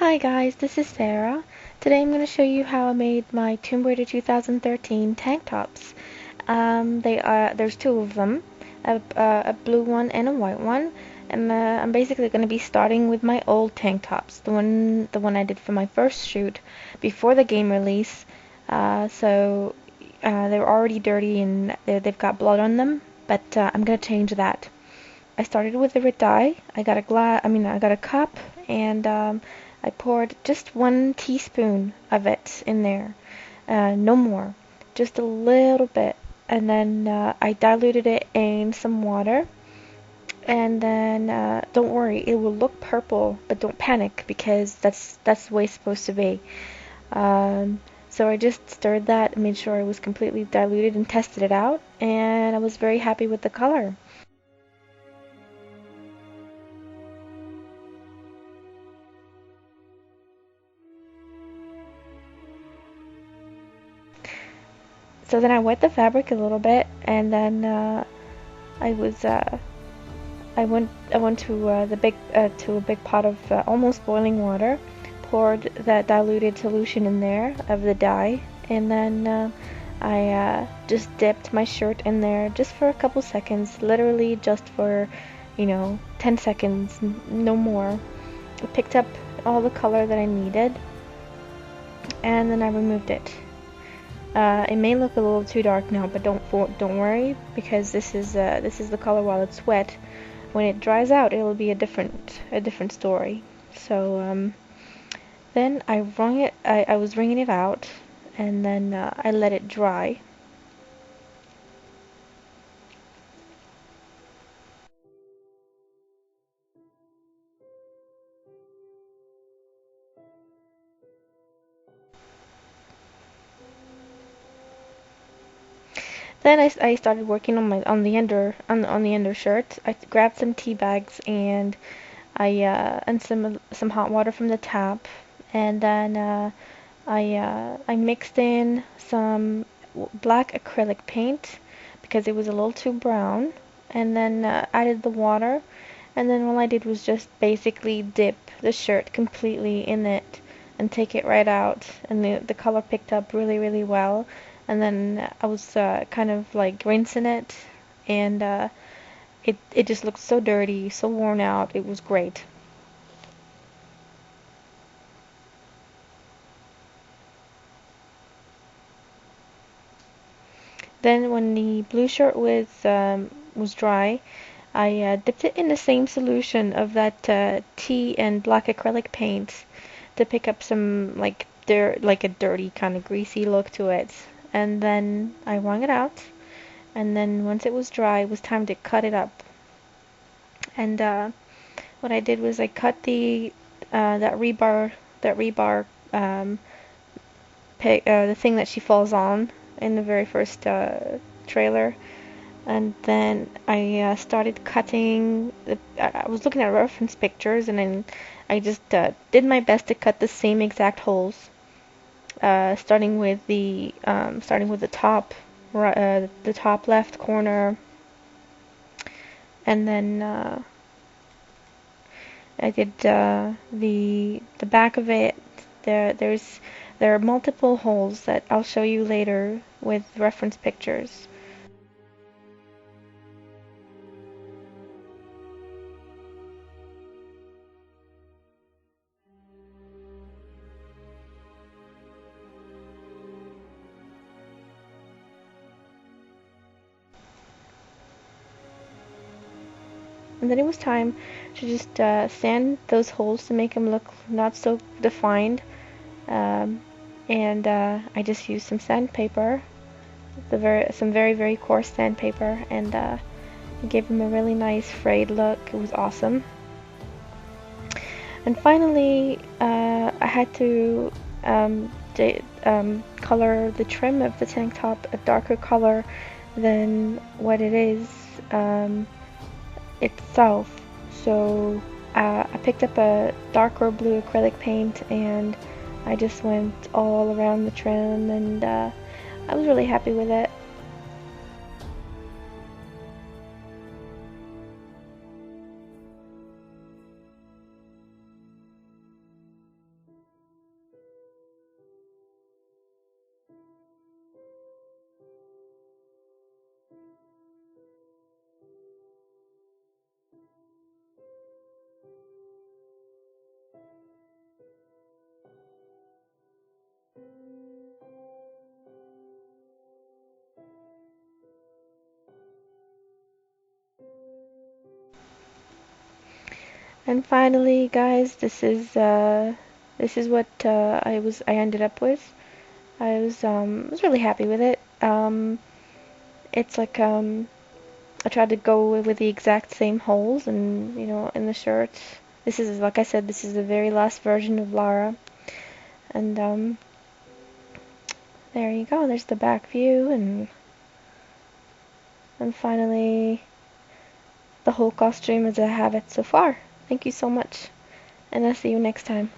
Hi guys, this is Sarah. Today I'm going to show you how I made my Tomb Raider 2013 tank tops. There's two of them, a blue one and a white one, and I'm basically going to be starting with my old tank tops, the one I did for my first shoot before the game release. They're already dirty and they've got blood on them, but I'm going to change that. I started with the red dye. I got a cup, and I poured just 1 teaspoon of it in there, no more, just a little bit, and then I diluted it in some water, and then don't worry, it will look purple, but don't panic because that's the way it's supposed to be. So I just stirred that, made sure it was completely diluted, and tested it out, and I was very happy with the color. So then I wet the fabric a little bit, and then I was I went to a big pot of almost boiling water, poured that diluted solution in there of the dye, and then I just dipped my shirt in there just for a couple seconds, literally just for 10 seconds, no more. I picked up all the color that I needed, and then I removed it. It may look a little too dark now, but don't worry, because this is the color while it's wet. When it dries out, it'll be a different story. So then I wrung it. I was wringing it out, and then I let it dry. Then I started working on the undershirt. I grabbed some tea bags, and and some hot water from the tap, and then I mixed in some black acrylic paint because it was a little too brown, and then added the water, and then all I did was just basically dip the shirt completely in it and take it right out, and the color picked up really well. And then I was kind of like rinsing it, and it just looked so dirty, so worn out. It was great. Then when the blue shirt was dry, I dipped it in the same solution of that tea and black acrylic paint to pick up some like dirt, like a dirty kind of greasy look to it. And then I wrung it out, and then once it was dry, it was time to cut it up. And what I did was I cut the rebar the thing that she falls on in the very first trailer, and then I started cutting. I was looking at reference pictures, and then I just did my best to cut the same exact holes, starting with the top, the top left corner, and then I did the back of it. There are multiple holes that I'll show you later with reference pictures. And then it was time to just sand those holes to make them look not so defined. Um, and I just used some sandpaper, some very coarse sandpaper, and it gave them a really nice frayed look. It was awesome. And finally, I had to color the trim of the tank top a darker color than what it is itself. So I picked up a darker blue acrylic paint, and I just went all around the trim, and I was really happy with it. And finally, guys, this is what I ended up with. I was really happy with it. It's like I tried to go with the exact same holes and in the shirts. This is, like I said, this is the very last version of Lara. And there you go. There's the back view, and finally the whole costume as I have it so far. Thank you so much, and I'll see you next time.